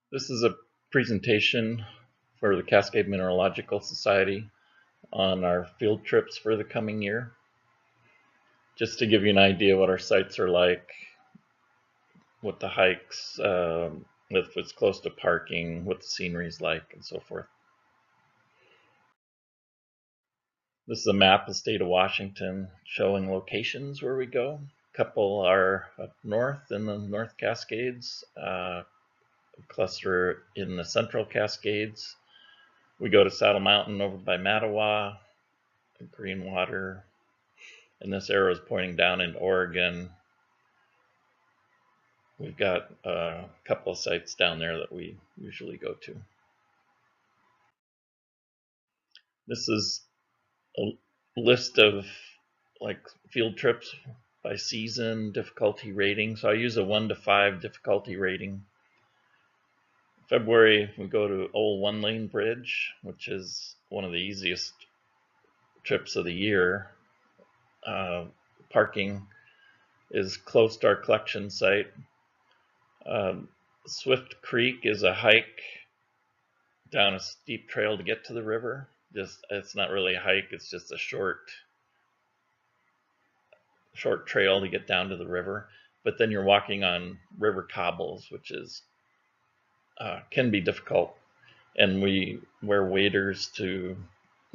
This is a presentation for the Cascade Mineralogical Society on our field trips for the coming year. Just to give you an idea what our sites are like, what the hikes, if it's close to parking, what the scenery is like, and so forth. This is a map of the state of Washington showing locations where we go. A couple are up north in the North Cascades, a cluster in the Central Cascades. We go to Saddle Mountain over by Mattawa, Greenwater, and this arrow is pointing down into Oregon. We've got a couple of sites down there that we usually go to. This is a list of like field trips by season, difficulty rating. So I use a 1 to 5 difficulty rating. February, we go to Old One Lane Bridge, which is one of the easiest trips of the year. Parking is close to our collection site. Swift Creek is a hike down a steep trail to get to the river. It's not really a hike, it's just a short trail to get down to the river. But then you're walking on river cobbles, which is can be difficult. And we wear waders to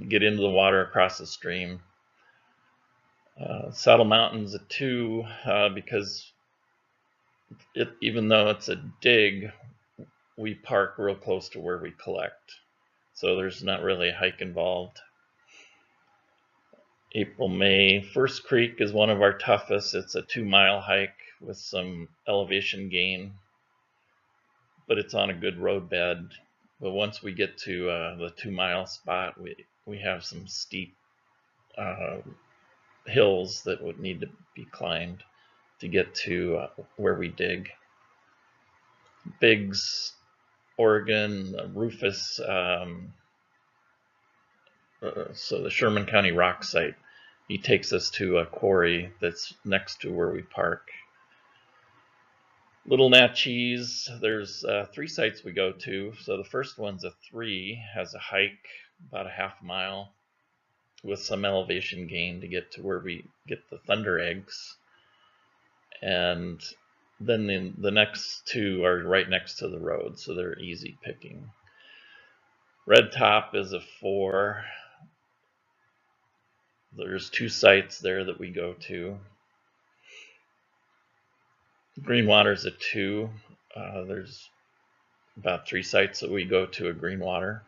get into the water across the stream. Saddle Mountain's a 2 because even though it's a dig, we park real close to where we collect. So there's not really a hike involved. April, May, First Creek is one of our toughest. It's a 2-mile hike with some elevation gain, but it's on a good road bed. But once we get to the 2-mile spot, we have some steep hills that would need to be climbed to get to where we dig. Biggs, Oregon, Rufus, so the Sherman County rock site, he takes us to a quarry that's next to where we park. Little Natchez, there's 3 sites we go to. So the first one's a 3, has a hike about a half mile with some elevation gain to get to where we get the thunder eggs. And then the next 2 are right next to the road, so they're easy picking. Red Top is a 4. There's 2 sites there that we go to. Greenwater's a 2. There's about 3 sites that we go to at Greenwater.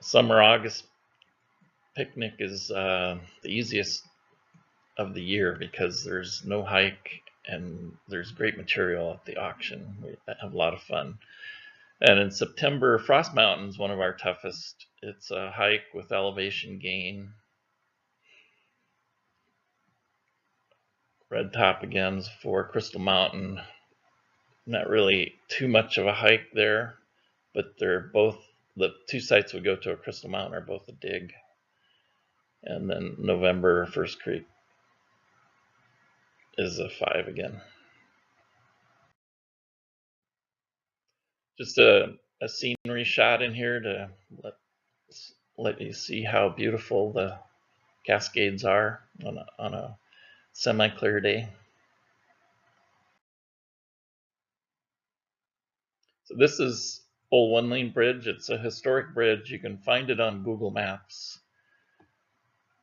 Summer August picnic is the easiest of the year because there's no hike and there's great material at the auction. We have a lot of fun. And in September, Frost Mountain's one of our toughest. It's a hike with elevation gain. Red Top again is for Crystal Mountain. Not really too much of a hike there, but they're both, the 2 sites we go to at Crystal Mountain are both a dig. And then November, First Creek is a 5 again. Just a scenery shot in here to let you see how beautiful the Cascades are on a semi-clear day. So this is Old One Lane Bridge. It's a historic bridge. You can find it on Google Maps.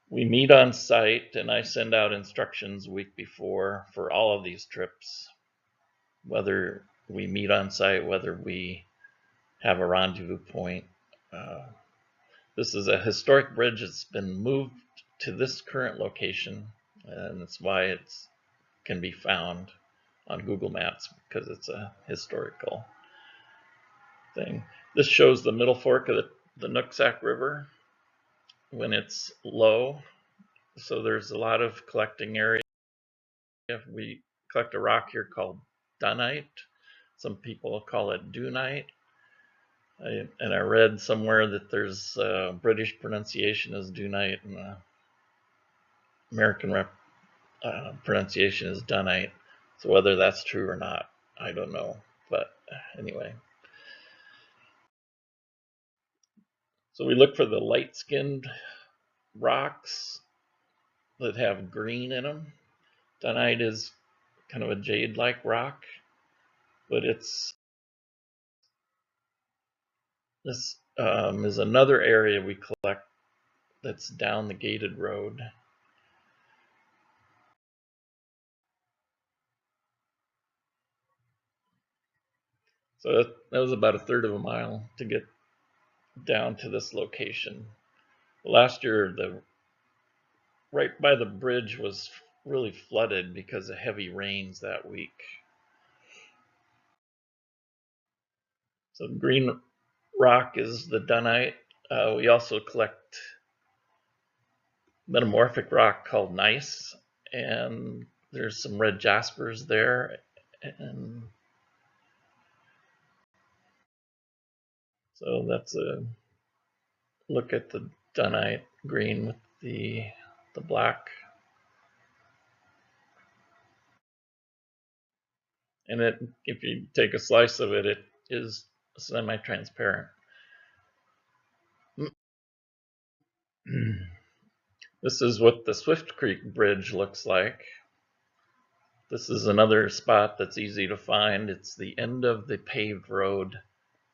We meet on site, and I send out instructions a week before for all of these trips, whether we meet on site, whether we have a rendezvous point. This is a historic bridge. It's been moved to this current location, and that's why it can be found on Google Maps, because it's a historical thing. This shows the middle fork of the Nooksack River when it's low. So there's a lot of collecting area. We collect a rock here called dunite. Some people call it dunite. And I read somewhere that there's British pronunciation is dunite and American pronunciation is dunite. So whether that's true or not, I don't know. But anyway, so we look for the light-skinned rocks that have green in them. Dunite is kind of a jade-like rock, but this is another area we collect that's down the gated road. So that was about a third of a mile to get down to this location. Last year, right by the bridge was really flooded because of heavy rains that week. So green rock is the dunite. We also collect metamorphic rock called gneiss, and there's some red jaspers there. And so that's a look at the dunite green with the black. And if you take a slice of it, it is semi-transparent. This is what the Swift Creek Bridge looks like. This is another spot that's easy to find. It's the end of the paved road,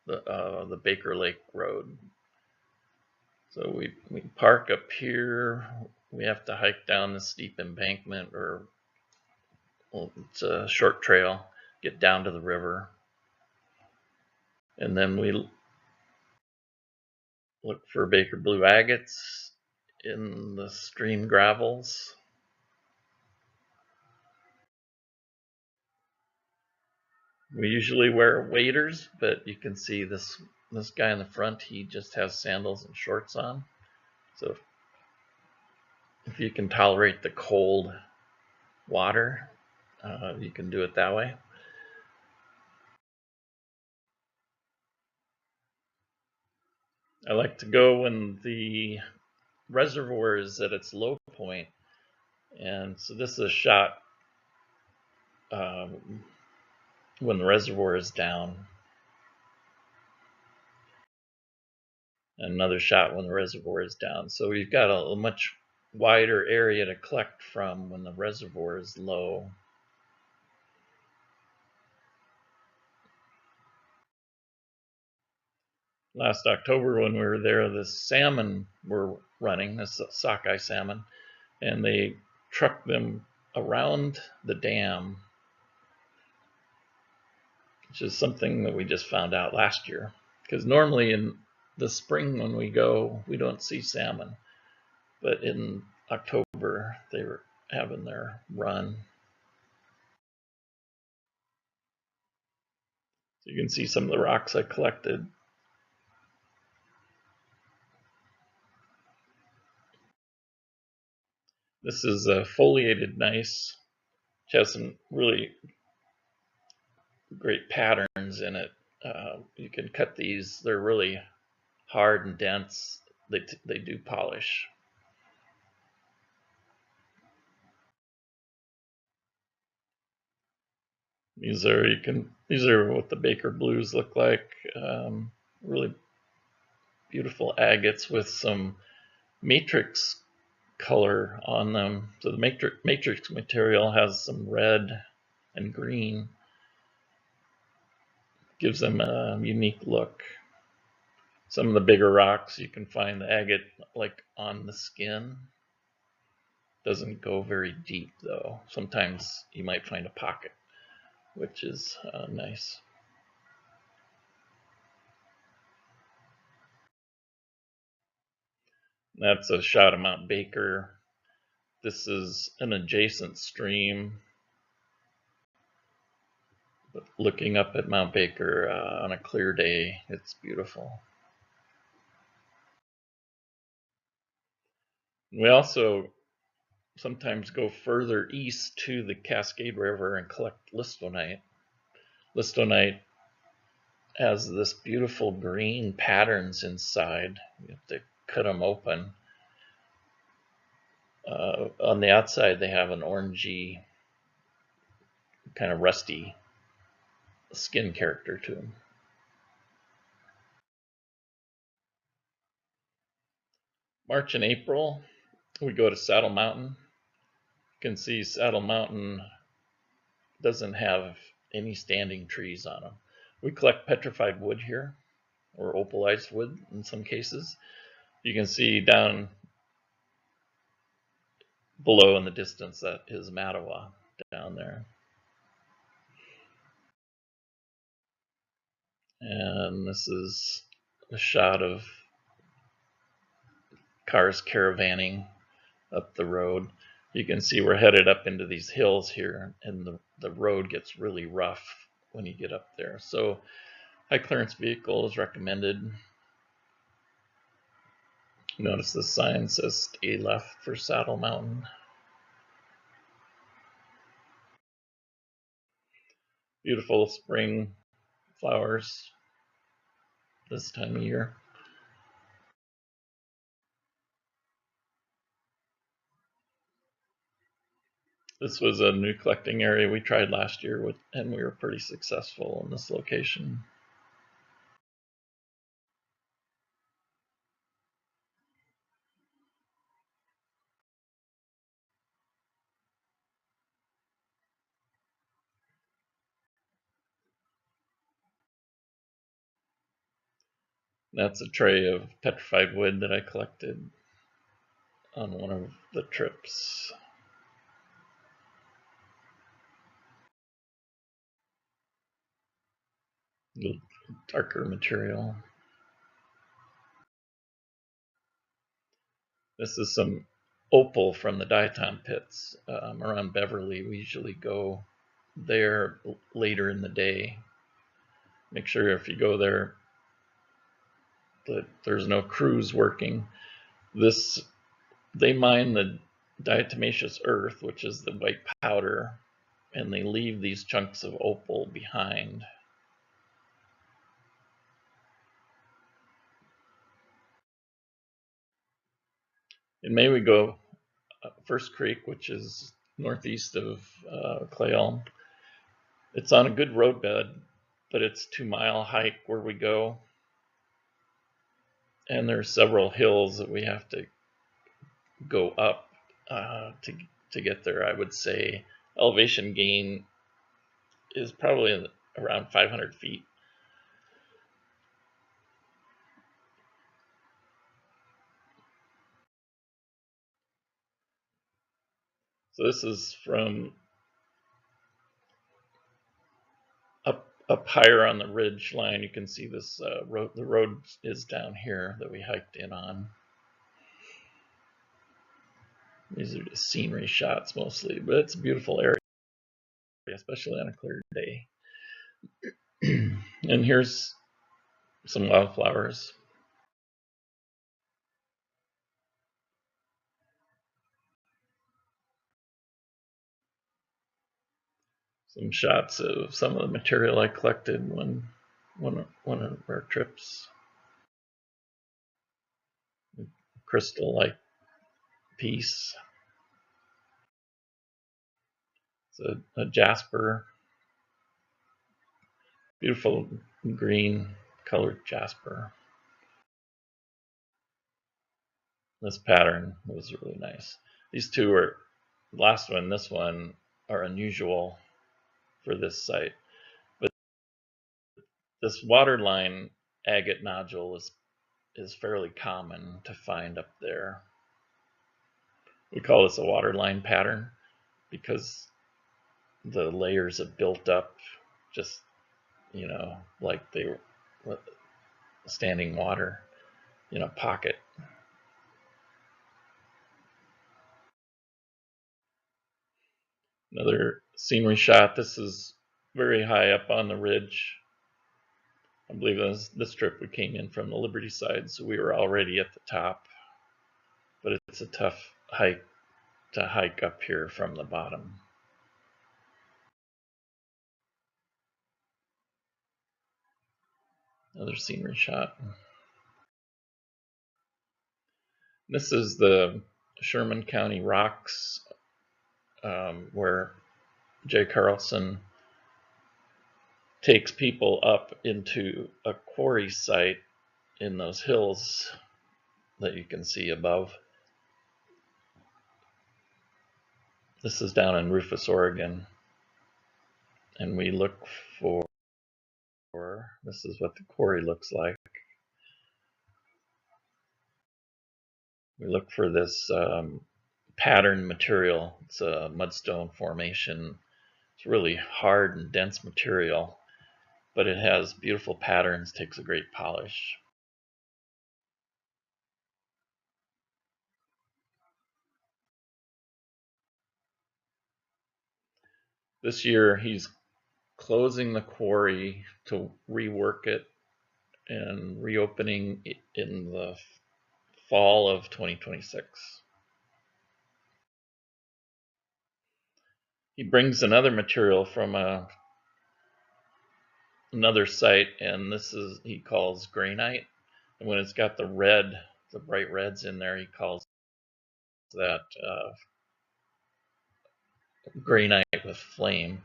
the Baker Lake Road. So we park up here. We have to hike down the steep embankment, or it's a short trail, get down to the river. And then we look for Baker blue agates in the stream gravels. We usually wear waders, but you can see this guy in the front, he just has sandals and shorts on. So if you can tolerate the cold water, you can do it that way. I like to go when the reservoir is at its low point. And so this is a shot when the reservoir is down. Another shot when the reservoir is down. So we've got a much wider area to collect from when the reservoir is low. Last October when we were there, the salmon were running, this sockeye salmon, and they trucked them around the dam, which is something that we just found out last year. Because normally in the spring when we go, we don't see salmon. But in October, they were having their run. So you can see some of the rocks I collected. This is a foliated gneiss, which has some really great patterns in it. You can cut these, they're really hard and dense. They do polish. These are what the Baker Blues look like. Really beautiful agates with some matrix color on them. So the matrix material has some red and green, gives them a unique look. Some of the bigger rocks, you can find the agate like on the skin. Doesn't go very deep though. Sometimes you might find a pocket, which is nice. That's a shot of Mount Baker. This is an adjacent stream. But looking up at Mount Baker on a clear day, it's beautiful. We also sometimes go further east to the Cascade River and collect listonite. Listonite has this beautiful green patterns inside. You have to cut them open. On the outside, they have an orangey, kind of rusty skin character to them. March and April, we go to Saddle Mountain. You can see Saddle Mountain doesn't have any standing trees on them. We collect petrified wood here, or opalized wood in some cases. You can see down below in the distance that is Mattawa down there. And this is a shot of cars caravanning up the road. You can see we're headed up into these hills here, and the road gets really rough when you get up there. So high clearance vehicle is recommended. Notice the sign says stay left for Saddle Mountain. Beautiful spring flowers this time of year. This was a new collecting area we tried last year, and we were pretty successful in this location. That's a tray of petrified wood that I collected on one of the trips. The darker material. This is some opal from the diatom pits around Beverly. We usually go there later in the day. Make sure if you go there that there's no crews working. They mine the diatomaceous earth, which is the white powder, and they leave these chunks of opal behind. In May we go First Creek, which is northeast of Clay Elm. It's on a good roadbed, but it's 2-mile hike where we go. And there's several hills that we have to go up to get there. I would say elevation gain is probably around 500 feet. So this is from up higher on the ridge line. You can see this road. The road is down here that we hiked in on. These are just scenery shots mostly, but it's a beautiful area, especially on a clear day. And here's some wildflowers. Some shots of some of the material I collected one of our trips. Crystal-like piece. It's a jasper, beautiful green colored jasper. This pattern was really nice. These two are, the last one, this one, are unusual for this site. But this waterline agate nodule is fairly common to find up there. We call this a waterline pattern because the layers have built up just, like they were standing water in a pocket. Another scenery shot. This is very high up on the ridge. I believe this trip we came in from the Liberty side, so we were already at the top. But it's a tough hike to hike up here from the bottom. Another scenery shot. This is the Sherman County Rocks, where Jay Carlson takes people up into a quarry site in those hills that you can see above. This is down in Rufus, Oregon, and we look for, this is what the quarry looks like. We look for this pattern material. It's a mudstone formation. It's really hard and dense material, but it has beautiful patterns, takes a great polish. This year he's closing the quarry to rework it and reopening in the fall of 2026. He brings another material from another site, and this is, he calls granite. And when it's got the red, the bright reds in there, he calls that granite with flame.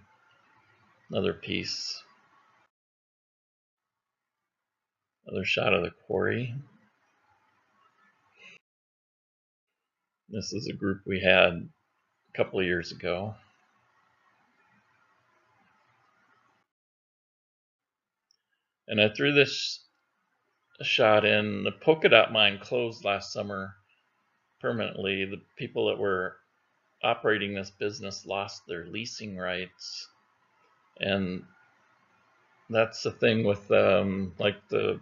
Another piece. Another shot of the quarry. This is a group we had a couple of years ago. And I threw this shot in. The polka dot mine closed last summer permanently. The people that were operating this business lost their leasing rights. And that's the thing with like the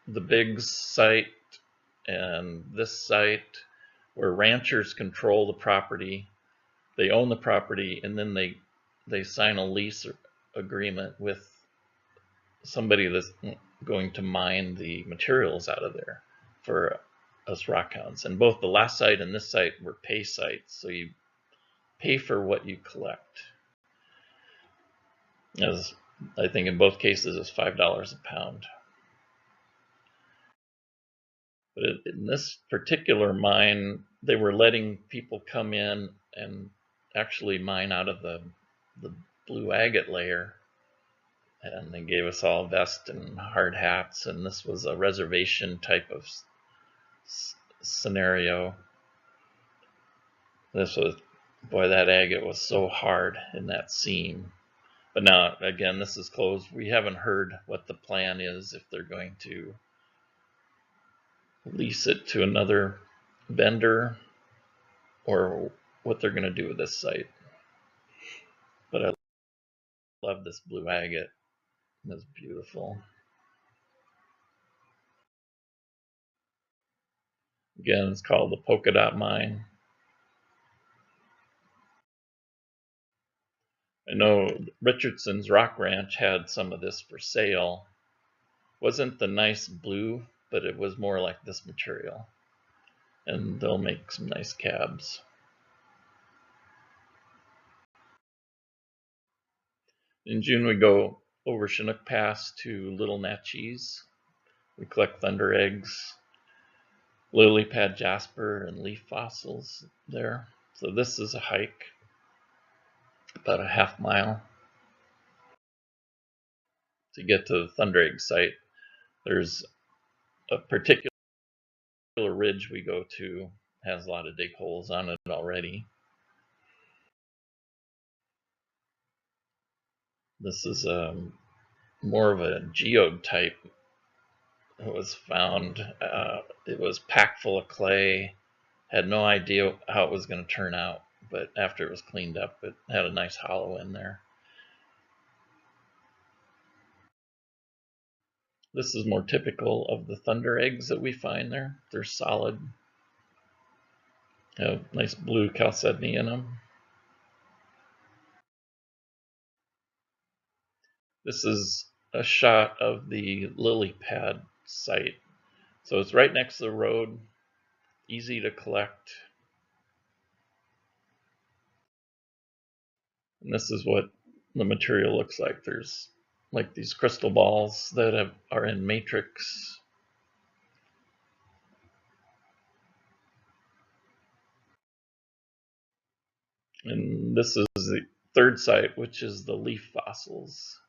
Biggs site and this site, where ranchers control the property. They own the property, and then they sign a lease agreement with somebody that's going to mine the materials out of there for us rockhounds. And both the last site and this site were pay sites, so you pay for what you collect. As I think in both cases it's $5 a pound. But in this particular mine, they were letting people come in and actually mine out of the blue agate layer. And they gave us all vests and hard hats, and this was a reservation type of scenario. This was, boy, that agate was so hard in that seam. But now, again, this is closed. We haven't heard what the plan is, if they're going to lease it to another vendor or what they're going to do with this site. But I love this blue agate. It's beautiful. Again, it's called the Polka Dot Mine. I know Richardson's Rock Ranch had some of this for sale. Wasn't the nice blue, but it was more like this material. And they'll make some nice cabs. In June, we go over Chinook Pass to Little Natchez. We collect thunder eggs, lily pad jasper, and leaf fossils there. So this is a hike, about a half mile. To get to the thunder egg site, there's a particular ridge we go to, has a lot of dig holes on it already. This is more of a geode type. It was found, it was packed full of clay. Had no idea how it was going to turn out, but after it was cleaned up, it had a nice hollow in there. This is more typical of the thunder eggs that we find there. They're solid, have nice blue chalcedony in them. This is a shot of the lily pad site. So it's right next to the road, easy to collect. And this is what the material looks like. There's like these crystal balls that are in matrix. And this is the third site, which is the leaf fossils.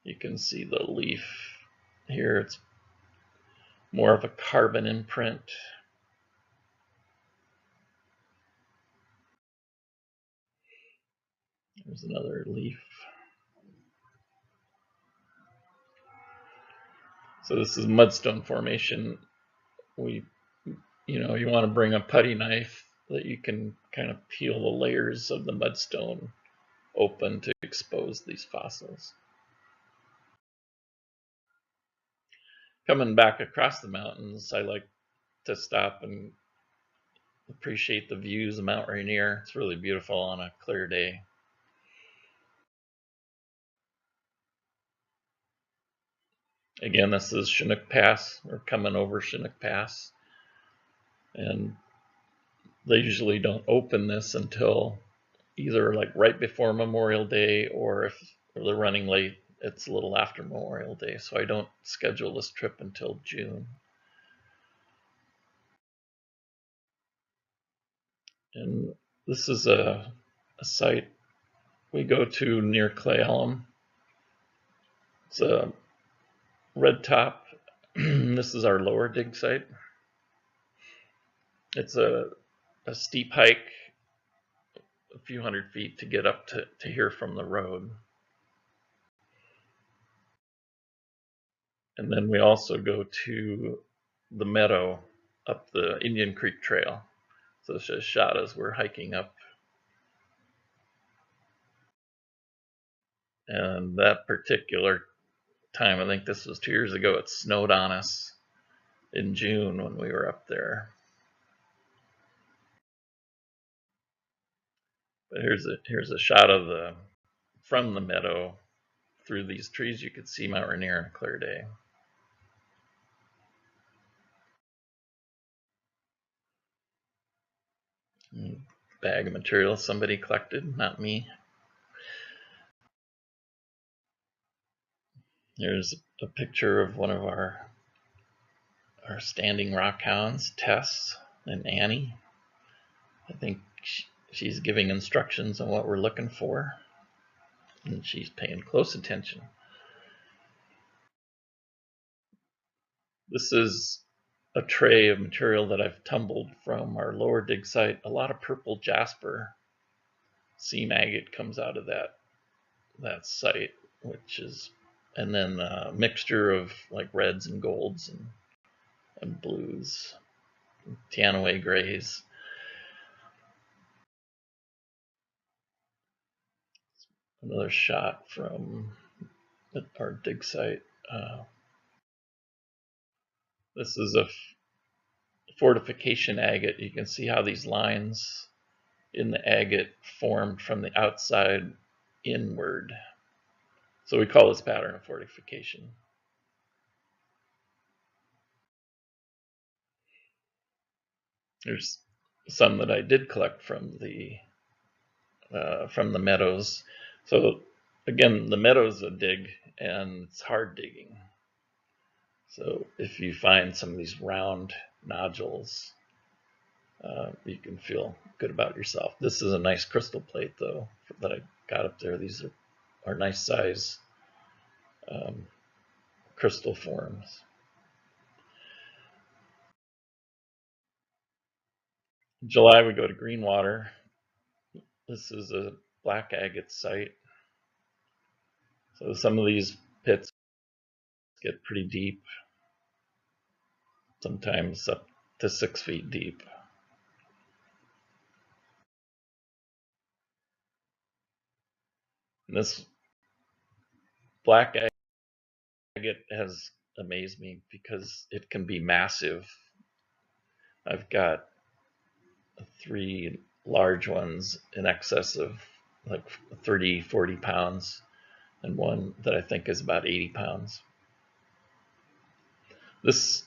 You can see the leaf here. It's more of a carbon imprint. There's another leaf. So this is mudstone formation. You want to bring a putty knife that you can kind of peel the layers of the mudstone open to expose these fossils. Coming back across the mountains, I like to stop and appreciate the views of Mount Rainier. It's really beautiful on a clear day. Again, this is Chinook Pass. We're coming over Chinook Pass. And they usually don't open this until either like right before Memorial Day, or if they're running late, it's a little after Memorial Day. So I don't schedule this trip until June. And this is a site we go to near Clay Elm. It's a red top. This is our lower dig site. It's a steep hike, a few hundred feet to get up to here from the road. And then we also go to the meadow up the Indian Creek Trail. So it's just shot as we're hiking up. And that particular time, I think this was 2 years ago, it snowed on us in June when we were up there. But here's a shot of from the meadow through these trees. You could see Mount Rainier on a clear day. Bag of material somebody collected, not me. Here's a picture of one of our standing rock hounds, Tess and Annie. I think she's giving instructions on what we're looking for, and she's paying close attention. This is a tray of material that I've tumbled from our lower dig site. A lot of purple jasper seam agate comes out of that site, and then a mixture of like reds and golds and blues, Tianaway grays. Another shot from our dig site. This is a fortification agate. You can see how these lines in the agate formed from the outside inward. So we call this pattern a fortification. There's some that I did collect from the meadows. So again, the meadow's a dig, and it's hard digging. So if you find some of these round nodules, you can feel good about yourself. This is a nice crystal plate, though, that I got up there. These are nice size crystal forms. In July, we go to Greenwater. This is a black agate site. So some of these pits get pretty deep, sometimes up to 6 feet deep. And this black agate has amazed me because it can be massive. I've got 3 large ones in excess of like 30, 40 pounds, and one that I think is about 80 pounds. This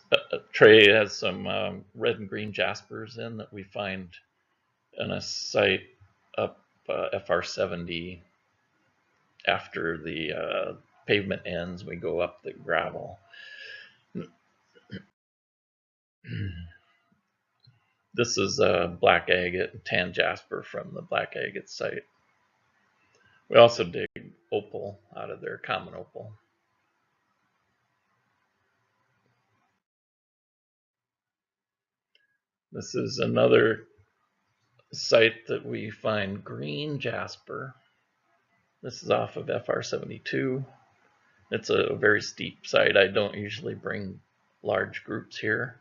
tray has some red and green jaspers in that we find in a site up FR70. After the pavement ends, we go up the gravel. This is black agate and tan jasper from the black agate site. We also dig opal out of their common opal. This is another site that we find green jasper. This is off of FR 72. It's a very steep site. I don't usually bring large groups here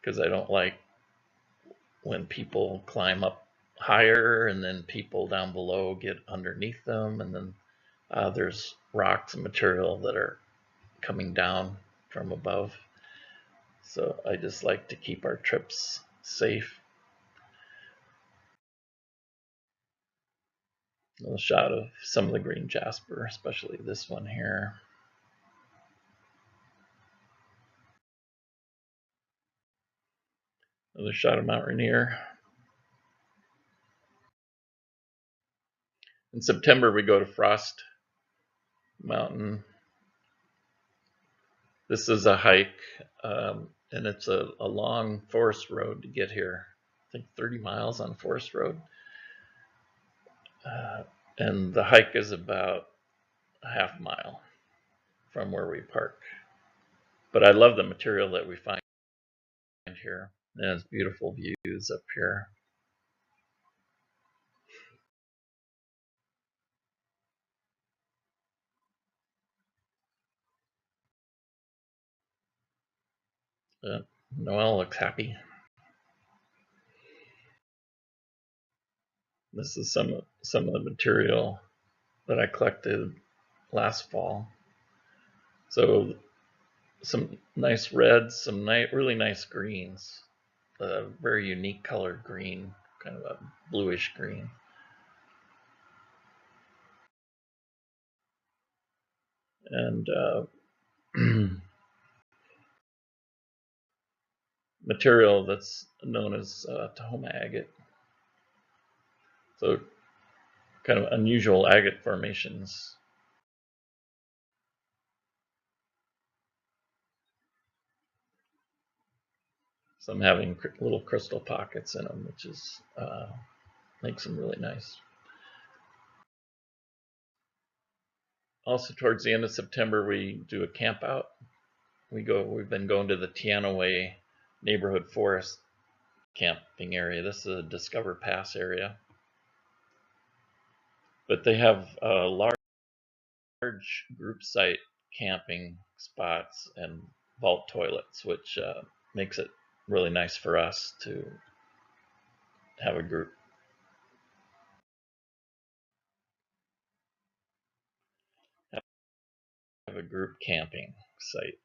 because I don't like when people climb up higher and then people down below get underneath them, and then there's rocks and material that are coming down from above. So I just like to keep our trips safe. A shot of some of the green jasper, especially this one here. Another shot of Mount Rainier. In September, we go to Frost Mountain. This is a hike, and it's a long forest road to get here. I think 30 miles on forest road. And the hike is about a half mile from where we park. But I love the material that we find here. It has beautiful views up here. Noel looks happy. This is some of the material that I collected last fall. So some nice reds, some really nice greens, a very unique colored green, kind of a bluish green. And material that's known as Tahoma agate. So kind of unusual agate formations. Some having little crystal pockets in them, which is makes them really nice. Also, towards the end of September, we do a camp out. We've been going to the Teanaway Neighborhood Forest camping area. This is a Discover Pass area. But they have large group site camping spots and vault toilets, which makes it really nice for us to have a group. Have a group camping site.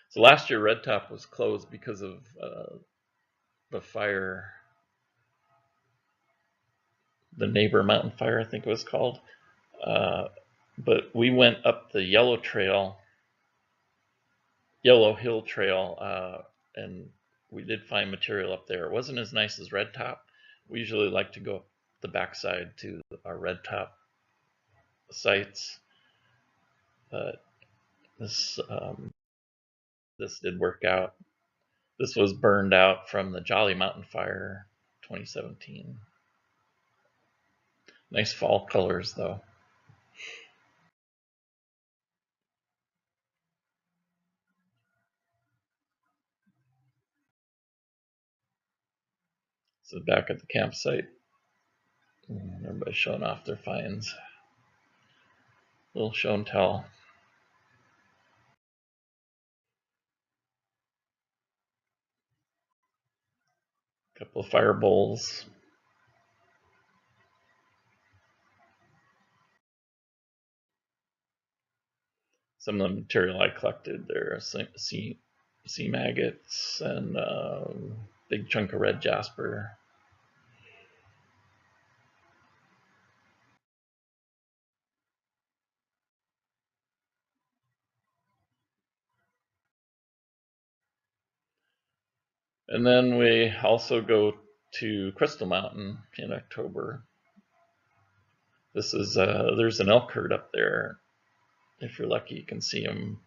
So last year, Red Top was closed because of the fire, the Neighbor Mountain Fire, I think it was called. But we went up the Yellow Hill Trail, and we did find material up there. It wasn't as nice as Red Top. We usually like to go up the backside to our Red Top sites, but this did work out. This was burned out from the Jolly Mountain Fire 2017. Nice fall colors though. So back at the campsite, everybody's showing off their finds. Little show and tell. Couple of fire bowls. Some of the material I collected there, sea agates and big chunk of red jasper. And then we also go to Crystal Mountain in October. This is there's an elk herd up there. If you're lucky, you can see them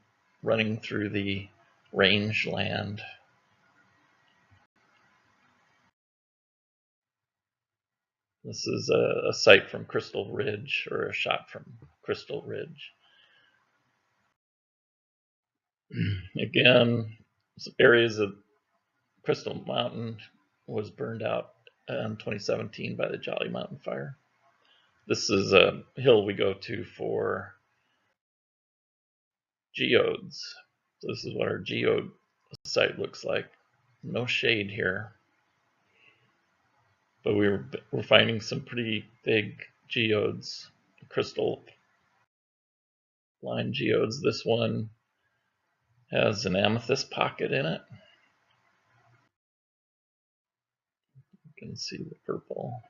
running through the rangeland. This is a site from Crystal Ridge, or a shot from Crystal Ridge. Again, areas of Crystal Mountain was burned out in 2017 by the Jolly Mountain Fire. This is a hill we go to for geodes. So this is what our geode site looks like. No shade here, but we're finding some pretty big geodes, crystal line geodes. This one has an amethyst pocket in it. You can see the purple.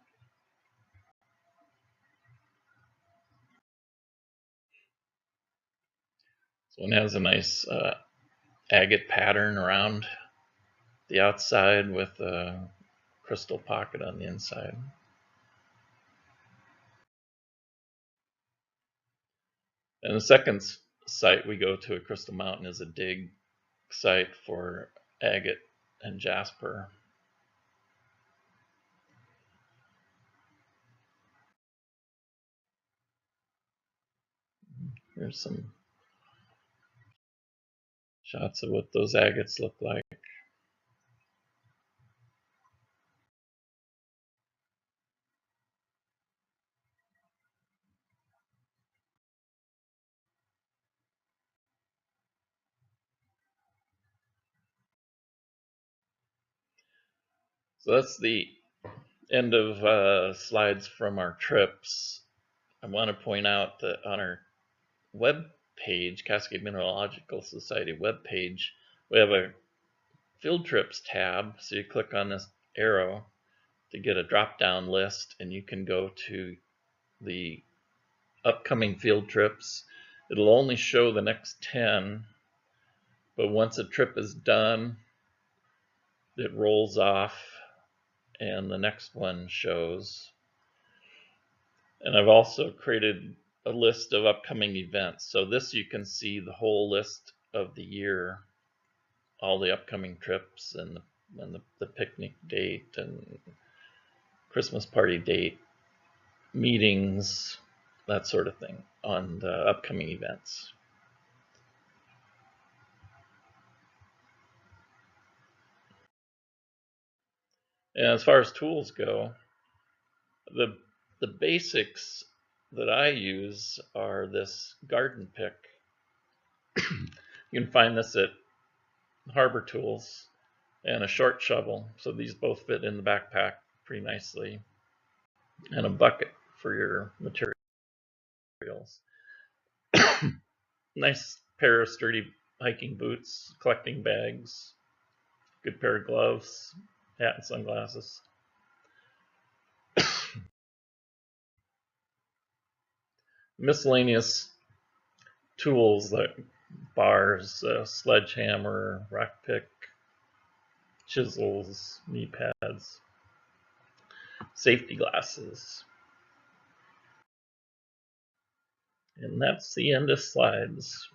This one has a nice agate pattern around the outside with a crystal pocket on the inside. And the second site we go to at Crystal Mountain is a dig site for agate and jasper. Here's some shots of what those agates look like. So that's the end of slides from our trips. I want to point out that on our web page, Cascade Mineralogical Society web page, we have a Field Trips tab. So you click on this arrow to get a drop-down list, and you can go to the upcoming field trips. It'll only show the next 10, but once a trip is done, it rolls off and the next one shows. And I've also created a list of upcoming events. So this, you can see the whole list of the year, all the upcoming trips, and the picnic date and Christmas party date, meetings, that sort of thing on the upcoming events. And as far as tools go, the basics that I use are this garden pick. You can find this at Harbor Tools, and a short shovel. So these both fit in the backpack pretty nicely, and a bucket for your materials. Nice pair of sturdy hiking boots, collecting bags, good pair of gloves, hat and sunglasses. Miscellaneous tools like bars, sledgehammer, rock pick, chisels, knee pads, safety glasses. And that's the end of slides.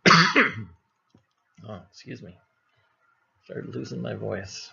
Oh, excuse me. Started losing my voice.